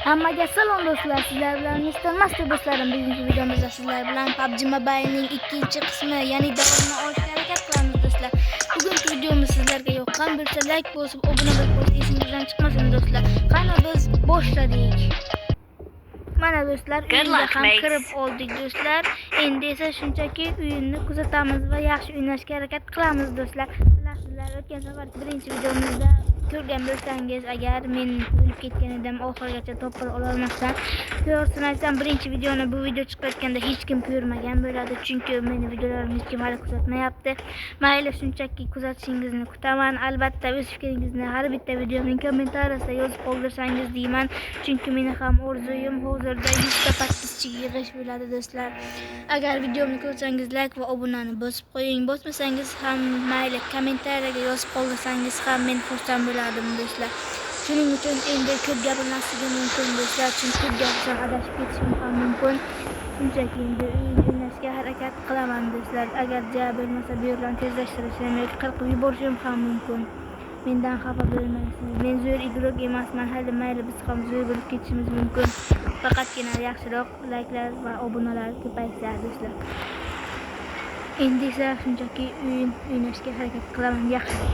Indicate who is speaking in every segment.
Speaker 1: Hammaga salom do'stlar, sizlar bilan Mr. Master do'stlarim. Bugungi videomizda sizlar bilan PUBG Mobile'ning ikkinchi qismi, ya'ni davomini olishga harakat qilamiz do'stlar. Bugungi videomiz sizlarga yoqqan bo'lsa, like bosib, obuna bo'lib, esingizdan chiqmasin do'stlar. Qani biz boshladik. Mana do'stlar, uyga ham kirib oldik do'stlar. Endi esa shunchaki o'yinni kuzatamiz va yaxshi o'ynashga harakat qilamiz do'stlar. Bilasizlar, o'tgan safar birinchi videomizda ko'rgan bo'lsangiz, agar men o'lib ketgan edim, oxirigacha to'pib ola olmasdan, to'g'risini aytsam, birinchi videoni bu video chiqayotganda hech kim ko'rmagan bo'ladi, chunki meni videolarimni hech kim hali kuzatmayapti. Mayli, shunchaki kuzatishingizni kutaman. Albatta o'z fikringizni har bitta videoning kommentariyasida yozib qoldirsangiz deyman, chunki meni ham orzuyim hozirda 100 ta podpischiga yig'ish bo'ladi do'stlar. Agar videomni ko'rsangiz, like va obunani bosib qo'ying. Bosmasangiz ham mayli, kommentariyaga yozib qoldirsangiz ham men xursand bo'lardim do'stlar. Shuning uchun endi ko'p gapirmasligim mumkin do'stlar, chunki ko'p gapirsam adashib ketishim ham mumkin. Shunchaki endi o'ynashga harakat qilaman do'stlar. Agar ja bo'lmasa bu yerdan tezlashtirishim yoki qirqib yuborishim ham mumkin. Mendan xafa bo'lmaysiz. Men zo'r igrok emasman, hali mayli biz ham zo'r bo'lib ketishimiz mumkin. Faqatgina yaxshiroq like'lar va obunalar ko'paysa do'stlar. Endi esa shunchaki o'ynashga harakat qilaman yaxshi.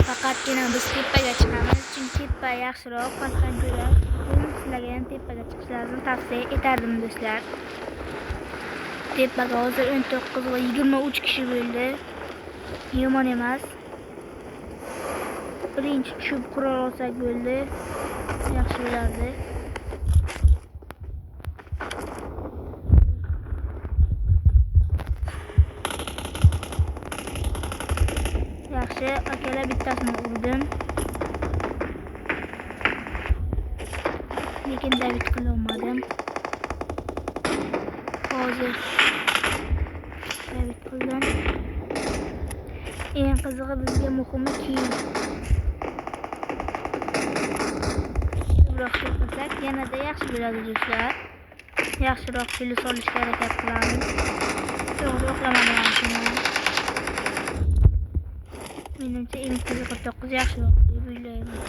Speaker 1: Faqatgina biz tepaga chiqamiz, chunki tepa yaxshiroq, pastdan ko'ra. Sizlarga ham tepaga chiqishlaringizni tavsiya etardim do'stlar. Tepaga hozir 19 va 23 kishi bo'ldi. Yomon emas. Birinchi tushib qura olsak bo'ldi. Yaxshi bo'lardi. Yaxshi, akalar bittasini urdim. Lekin David qila olmadim. Hozir David qildim. Eng qizig'i bizga muhimi keyin. Ko'proq qilsak yanada yaxshi bo'ladi do'stlar. Yaxshiroq fil solishga harakat qilamiz. To'g'ri o'qlamadim shuni. Menimcha eng 49 yaxshiroq deb o'ylayman.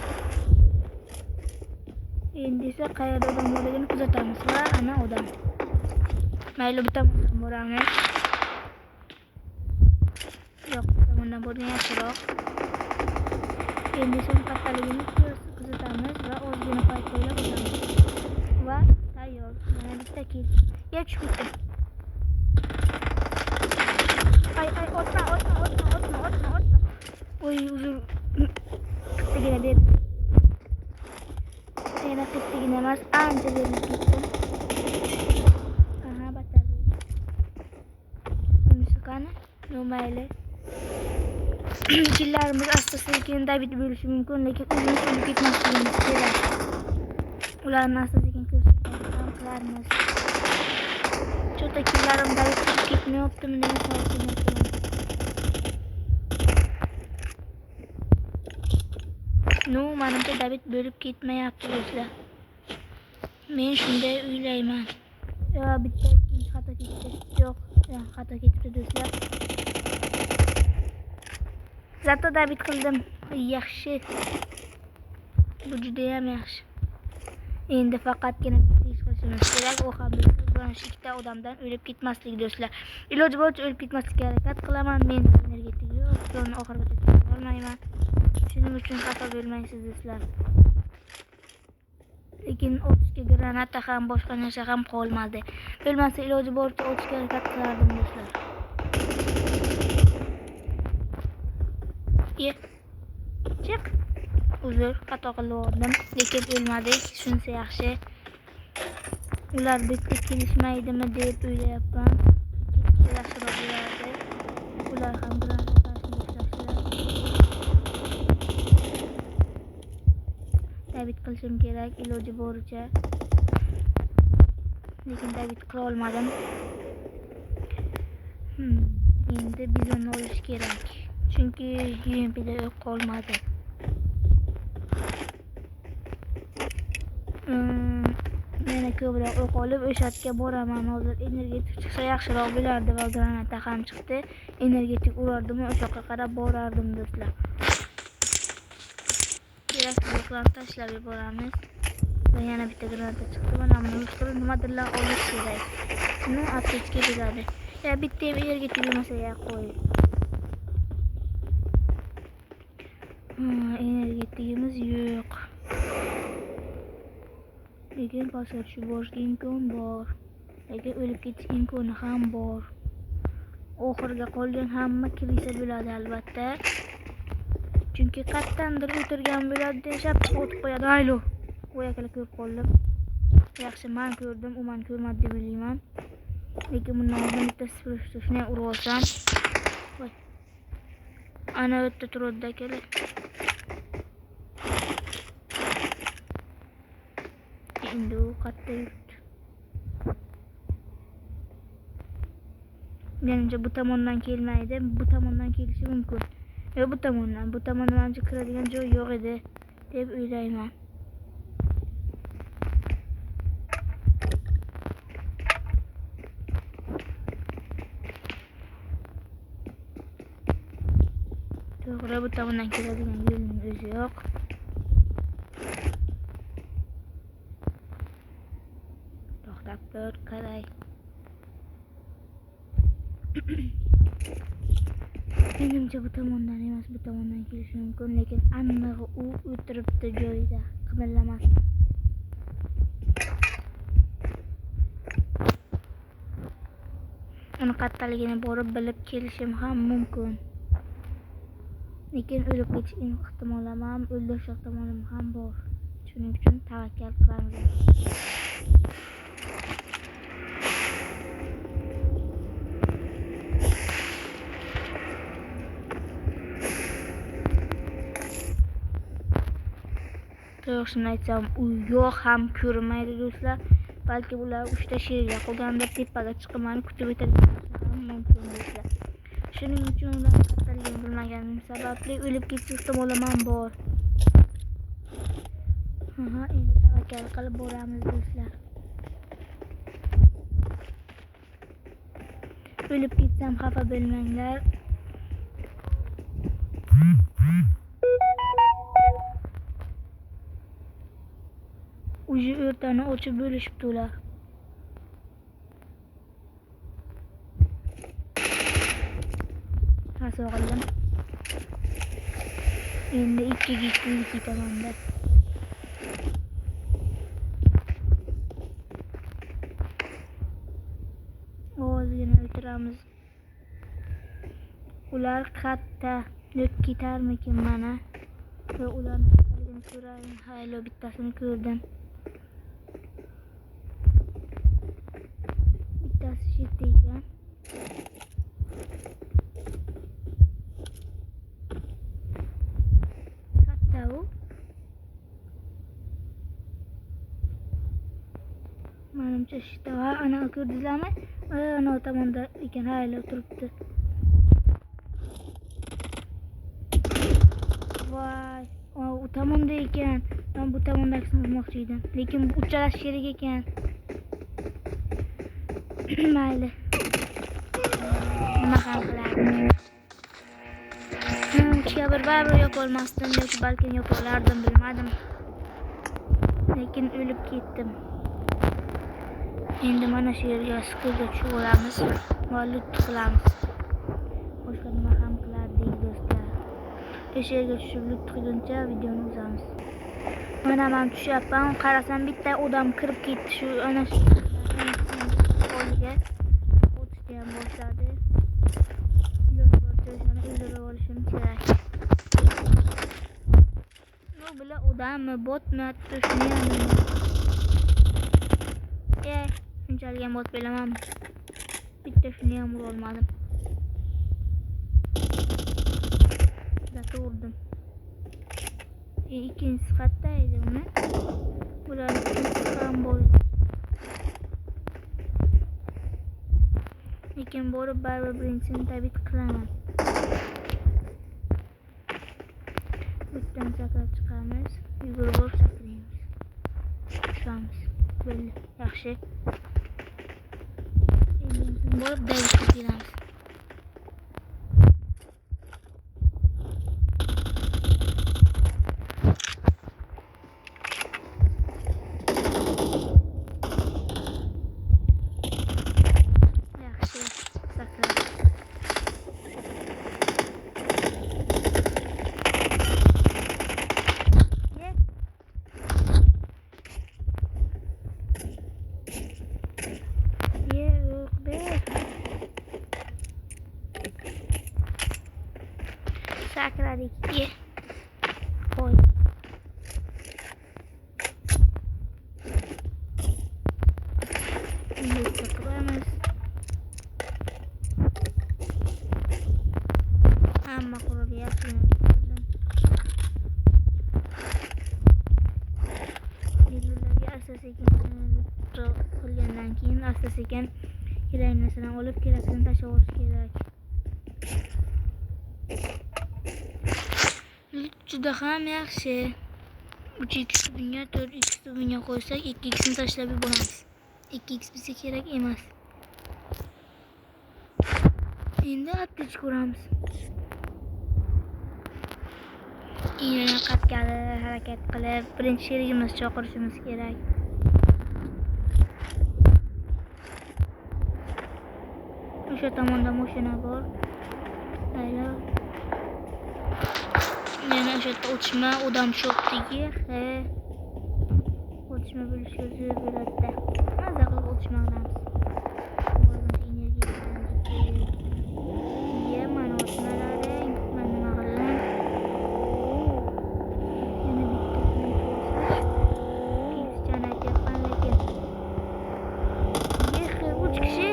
Speaker 1: Endi esa qayerda odam borligini kuzatamiz va ana odam. Mayli bitta boramiz. Yo'q, bundan bo'lgan yaxshiroq. Endi esa kattaligini kuzatamiz va o'zgina payt o'ylab o'tamiz. Va tayyor. Mana bitta kill. Ya tushib ketdi. Ay, otma. Oy, uzr. Qittigina deb. Yana qittigina emas, ancha deb ketdim. Aha, batarya. Unisi qani? No mayli. Killarimiz asta-sekin David bo'lishi mumkin, lekin o'zimiz o'lib ketmasligimiz kerak. Ularni asta-sekin ko'rsatib ham qilarmiz. Chota killarim David bo'lib ketmayaptimi degan savol qilyapman. No, menimcha David bo'lib ketmayapti do'stlar. Men shunday o'ylayman. Yo, bitta ikkinchi xato ketdi. Yo'q, xato ketdi do'stlar. Zato David qildim. Yaxshi. Bu juda ham yaxshi. Endi faqatgina bitta ish qilishimiz kerak. U ham ikkita odamdan o'lib ketmaslik do'stlar. Iloji boricha o'lib ketmaslikka harakat qilaman. Men energetik yo'q, sonni oxirigacha chiqib olmayman. Shuning uchun xafa bo'lmaysiz do'stlar. Lekin otishga granata ham boshqa narsa ham qolmadi. Bo'lmasa iloji boricha otishga harakat qilardim do'stlar. Chiq. Uzr, xato qildim, lekin o'lmadik. Shunisi yaxshi. Ular bitta kelishmaydimi deb o'ylayapman. Yaxshiroq bo'lardi. Ular ham granata David qilishim kerak iloji boricha. Lekin David qila olmadim. Endi bizonni olish kerak. Chunki UMP'da o'q qolmadi. Yana ko'proq o'q olib o'shatga boraman. Hozir energetik chiqsa yaxshiroq bo'lardi va granata ham chiqdi. Energetik urardim, o'sha yoqqa qarab borardim do'stlar. Kerakliliklarni tashlab yuboramiz. Va yana bitta granata chiqdi. Mana buni ushtirib nimadirlar olish kerak. Buni aptechka beradi. Ya bitta energetik bo'lmasa ya qo'y. Energetikimiz yo'q. Lekin pasga tushib borishga imkon bor. Lekin o'lib ketish imkoni ham bor. Oxirga qolgan hamma kirisa bo'ladi albatta. Chunki qattandir o'tirgan bo'ladi deshab o'tib qo'yadi. Aylo. Qo'yakala ko'rib qoldim. Yaxshi men ko'rdim, u men ko'rmadi deb o'ylayman. Lekin bundan oldin bitta shuni urib olsam. Voy. Ana o'tda turadi akala. Endi u qatta yuribdi. Menimcha bu tomondan kelmaydi, bu tomondan kelishi mumkin. Yo bu tomondan menimcha kiradigan joy yo'q edi deb o'ylayman. To'g'ri, bu tomondan keladigan yo'lning o'zi yo'q. To'xtab tur, qaray. Menimcha bu tomondan emas, bu tomondan kelishi mumkin, lekin aniq u o'tiribdi joyida, qimirlamasdan. Uni qattaligini borib bilib kelishim ham mumkin. Lekin o'lib ketish ehtimoli ham, o'ldirish ehtimoli ham bor. Shuning uchun tavakkal qilamiz. To'g'risini aytsam, u yo'q ham ko'rmaydi do'stlar. Balki ular 3 ta sherga qolganda tepaga chiqib meni kutib o'tirgan mumkin do'stlar. Shuning uchun ular qattaligini bilmaganim sababli o'lib ketish ehtimoli ham bor. Endi tavakkal qilib boramiz do'stlar. O'lib ketsam xafa bo'lmanglar. Uji o'rtani ochib bo'lishibdi ular. Sog'ildim. Endi 2 ketaman-da. Ozgina o'tiramiz. Ular qatta deb ketarmikin mana? Va ularni ko'rayin. Haylo bittasini ko'rdim. Bittasi chetda ekan. Katta u. Menimcha shita va ana ko'rdingizlarmi? Ana tomonda ekan, haylo turibdi. Voy, u tomonda ekan. Men bu tomondagisini urmoqchi edim. Lekin uchalasi sherik ekan. Mayli. Nima ham qilardim? Uchga bir baribir yopolmasdim yoki balki yopolardim, bilmadim. Lekin o'lib ketdim. Endi mana shu yerga skurga tushib olamiz va lut qilamiz. Boshqa nima ham qilardik do'stlar? O'sha yerga tushib lut qilguncha videoni uzamiz. Mana men tushyapman, qarasam bitta odam kirib ketdi shu ana shu qo'liga. O'tishga ham boshladi. Yo'qotishni o'ldirib olishim kerak. Bu bilan odammi, botmi, shuni ham shunchalik ham bot bilaman. Bitta shuni ham ura olmadim. Urdim. Ikkinchisi qatta edi uni. Bular ham bor. Lekin borib baribir birinchisini tabit qilaman. Bittadan sakrab chiqamiz. Yugurib saklaymiz. Tushamiz. Bo'ldi. Yaxshi. yaxshi. Endi borib dayishib kelamiz. Yaxshi, saqla. Sakladik. Ye. Qo'y. Endi qilamiz. Hamma qurib yaxshi. Videolarga asta-sekin qilgandan keyin asta-sekin kerak narsalarni olib kerakligini tashlab olish kerak. Juda ham yaxshi. 3x bunga 4x bunga qo'ysak 2x ni tashlab yuboramiz. 2x bizga kerak emas. Endi aptech ko'ramiz. Yana qatqali harakat qilib birinchi sherigimizni chaqirishimiz kerak. O'sha tomonda mashina bor. Mayli. Yana o'sha o'tishma odam shopdagi. O'tishma bo'lishga zo'r bo'ladi. Maza qilib o'tishma qilamiz. Mana o'tishmalaring, mana nima qilaman. Yana bitta aytyapman lekin. 3 kishi.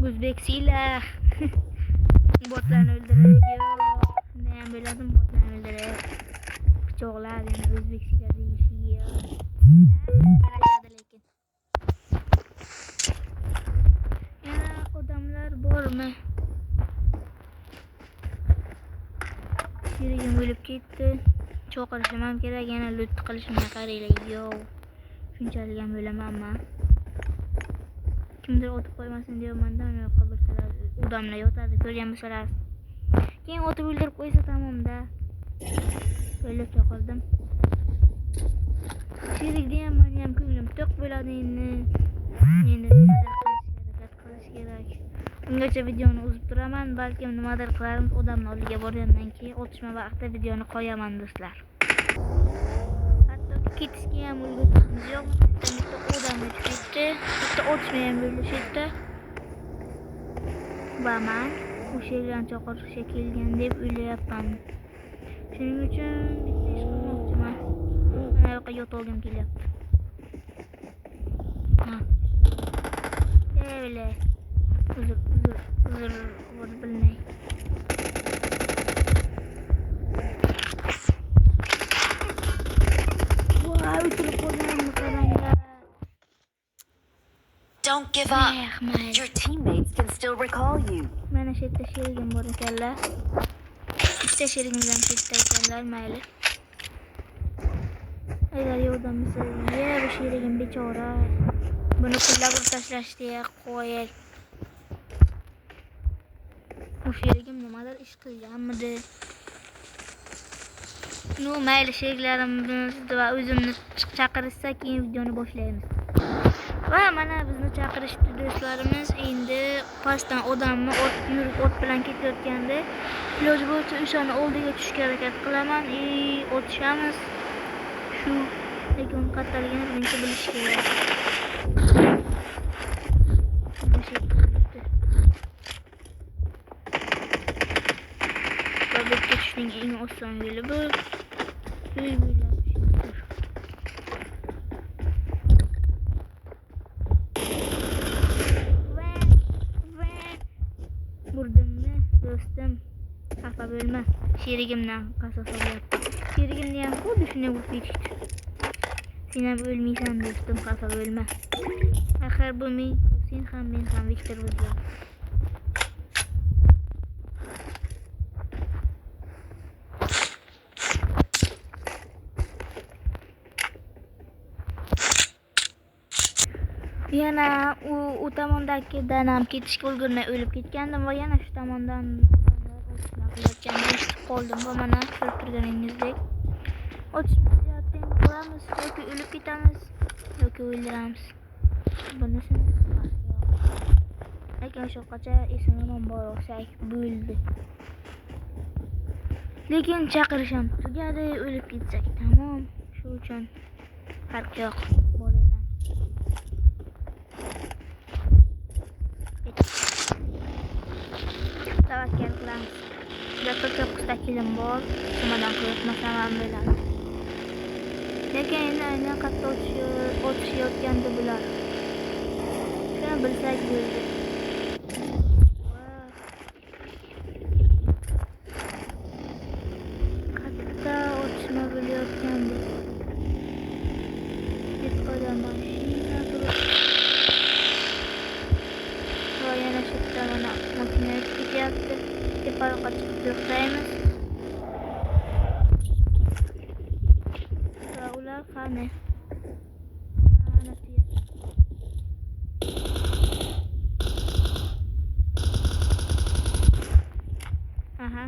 Speaker 1: O'zbeksilar. Botlarni o'ldiradigan. Shunday ham bo'ladimi botlarni o'ldirib. Pichoqlar yana o'zbeksilar deyishiga. Yarashadi lekin. Yana odamlar bormi? Sherigim o'lib ketdi. Cho'qirishim ham kerak, yana loot qilishimga qaranglar. Yo. Shunchalik ham o'lamanmi? Kimdir o'tib qo'ymasin deyapman-da, uni yoqqa bilsalar, odamlar yotadi, ko'rgan bo'lsalar. Keyin o'tib o'ldirib qo'ysa tamomda. O'lib qoldim. Sherikda ham meni ham ko'nglim to'q bo'ladi endi. Endi harakat qilish kerak. Ungacha videoni uzib turaman, balki nimadir qilarmiz, odamning oldiga borgandan keyin otishma vaqtida videoni qo'yaman do'stlar. Hatto ketishga ham ulgurishimiz yo'q. Bitta odam ketdi, bitta otishma ham bo'lishdi. Va men o'sha yerdan chaqirishga kelgan deb o'ylayapman. Shuning uchun bitta ish qilmoqchiman. Mana yoqqa yotolgim kelyapti. Öyle. Uzur bilmey.
Speaker 2: Don't give up. Your teammates can still recall you.
Speaker 1: Mana shu yerda sherigim bor ekanlar. Bitta sherigimizdan ketdi ekanlar, mayli. Agar yordam bersangiz, bu sherigim bechora. Buni pullab tashlashdi, qo'yay. Bu sherigim nimadir ish qilganmidi? No, mayli, sheriklarimizni va o'zimni chaqirishsa, keyin videoni boshlaymiz. Va mana bizni chaqirishdi do'stlarimiz. Endi pastdan odamni yurib o't bilan ketayotganda iloj bo'lsa o'shani oldiga tushishga harakat qilaman. O'tishamiz. Shu lekin qattiqligini birinchi bilish kerak. Tabii tushishning eng oson yo'li bu. Sherigimdan qasos olyapti. Sherigimni ham xuddi shunday urib ketishdi. Sen ham o'lmaysan do'stim, xafa bo'lma. Axir bu sen ham men ham Viktor bizlar. Yana u tomondagi ham ketishga ulgurmay o'lib ketgandim va yana shu tomondan qilayotganimni eshitib qoldim va mana ko'rib turganingizdek otishmayotgan ko'ramiz yoki o'lib ketamiz yoki o'ldiramiz. Bunisini lekin shuqacha esimdan bor olsak bo'ldi. Lekin chaqirish ham tugadi, o'lib ketsak tamom. Shu uchun farq yo'q. Tavakkal qilamiz. Juda ko'p kilim bor. Nimadan qo'ymasam ham bo'ladi. Lekin endi aynan qayerda o'tishayotgandi bular. Shuni bilsak bo'ldi. Qayerda o'tishma bo'layotgandi. Hech odam mashina turib. Va yana shu tomona mashina ketyapti. Teparoqqa chiqib to'xtaymiz. Va ular qani? Aha.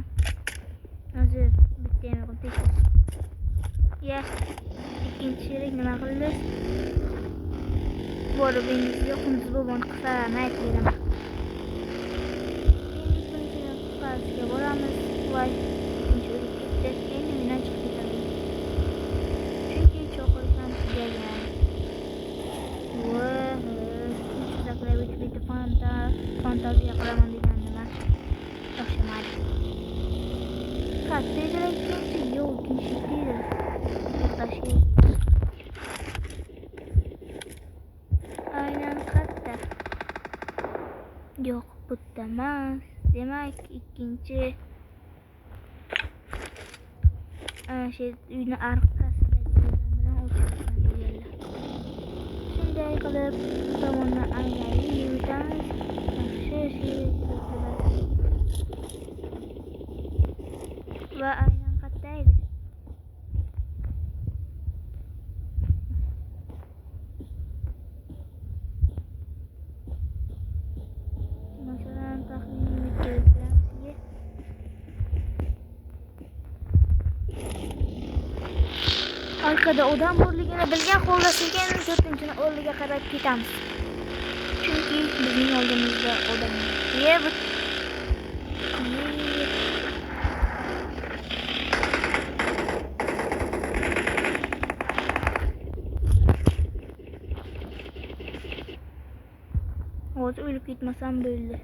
Speaker 1: Hozir bitta ham tekshir. Ya, ikkinchi sherik nima qildi? Borib endi qunduz bo'lgan qislarni aytib beraman. Endi boramiz. Voy, ikkinchi o'lib ketdi. Endi mendan chiqib ketadi. Chunki cho'qirish ham tugagan. Voy, shunday bitta fantaziya qilaman degandim. Yo'qmadi. Katta ikkinchi yo'q, ikkinchi deydi. To'xtashi. Aynan katta. Yo'q, bitta emas. Demak, ikkinchi şey uyni arkasida bilan o'tishgan deganlar. Shunday qilib tomondan aylanib yuramiz. Va aynan qayerda edi? Masalan, taxminiy keltiramiz. Arkada odam borligini bilgan holda sekin 4-chi o'rniga qarab ketamiz. Chunki bizning oldimizda odam yo'q. Hozir o'lib ketmasam bo'ldi.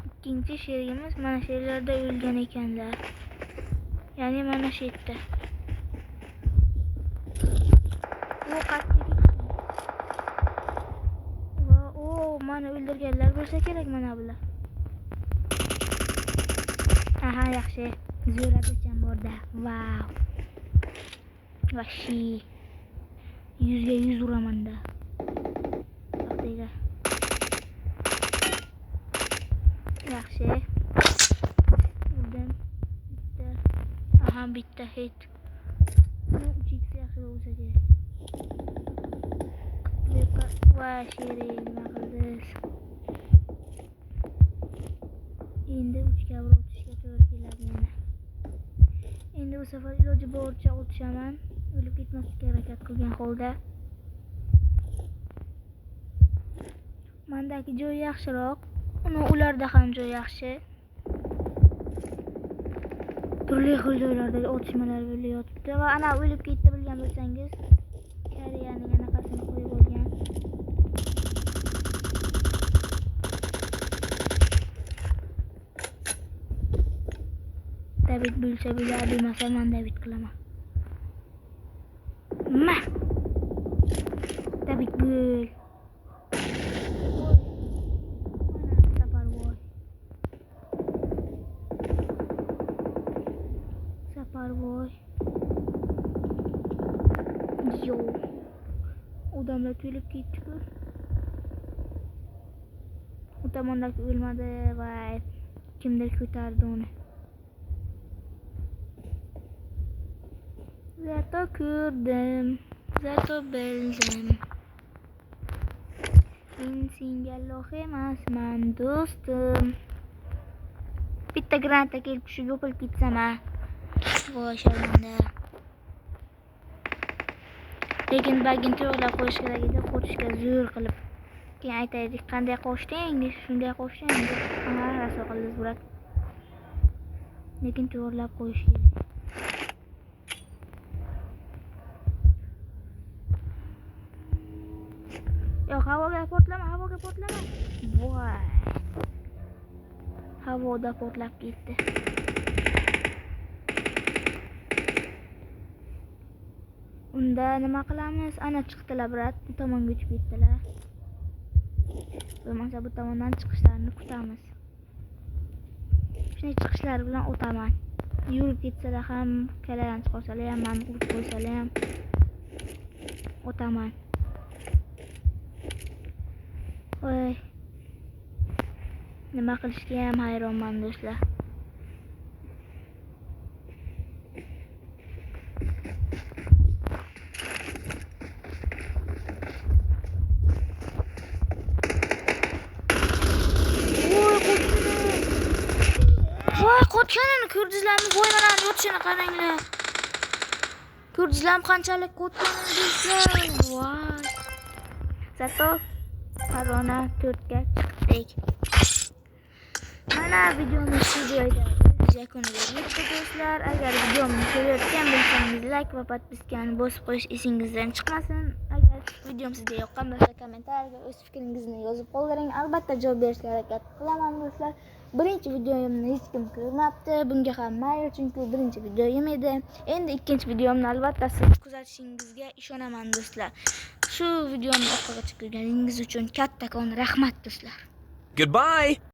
Speaker 1: Ikkinchi sherigimiz mana shu yerlarda o'lgan ekanlar. Ya'ni mana shu yerda. Bu qattiq. Va mana o'ldirganlar bo'lsa kerak mana bular. Aha, yaxshi. Zo'radicham borda. Vau. Vashi. 100 ga 100 uramanda. To'xtayga. Yaxshi. Bundan bitta. Aha, bitta hit. Bu 3x yaxshi bo'lsa kerak. Va sherik nima qildi? Endi 3 ga o'tishga to'g'ri keladi yana. Endi bu safar iloji boricha o'tishaman. O'lib ketmaslikka harakat qilgan holda. Mendagi joy yaxshiroq. Ularda ham joy yaxshi. Turli xil joylarda otishmalar bo'layotibdi va ana o'lib ketdi bilgan bo'lsangiz, Koreyaning anaqasini qo'yib olgan. David bo'lsa bo'ladi, bilmasa men David qilaman. Ma. David bo'l. Mana safar voy. do'stlar, voy. Yo. Odamlar to'lib ketdi-ku. O tomondagi o'lmadi, voy. Kimdir ko'tardi uni. Zato ko'rdim, zato bildim. Men senga loh emasman, do'stim. Bitta granata kelib tushib yo'qolib ketsam ha. Voy sharmanda. Lekin bagini to'g'rilab qo'yish kerak edi, qo'rishga zo'r qilib. Keyin aytaylik, qanday qo'shding, shunday qo'shding deb raso qildi burak. Lekin to'g'rilab qo'yish kerak. Yo'q, havoga portlama. Voy. Havoda portlab ketdi. Unda nima qilamiz? Ana chiqdilar, brat. Bu tomonga o'tib ketdilar. Bo'lmasa bu tomondan chiqishlarini kutamiz. Shunday chiqishlar bilan o'taman. Yurib ketsalar ham, kaladan chiqsalar ham, men urib qo'ysalar ham o'taman. Voy. Nima qilishga ham hayronman do'stlar. Voy, qo'tganini ko'rdingizlarmi? Voy, mana yotishini qaranglar. Ko'rdingizlarmi qanchalik qo'tganini do'stlar? Voy. Zato parona 4 ga chiqdik. Mana videomiz shu joyda yakuniga yetdi do'stlar. Agar videomni ko'rayotgan bo'lsangiz, like va podpiskani bosib qo'yish esingizdan chiqmasin. Agar videom sizga yoqqan bo'lsa, kommentariyga o'z fikringizni yozib qoldiring. Albatta javob berishga harakat qilaman do'stlar. Birinchi videomni hech kim ko'rmabdi. Bunga ham mayli, chunki birinchi videom edi. Endi ikkinchi videomni albatta siz kuzatishingizga ishonaman do'stlar. Shu videomni oxirigacha ko'rganingiz uchun kattakon rahmat do'stlar.
Speaker 3: Goodbye.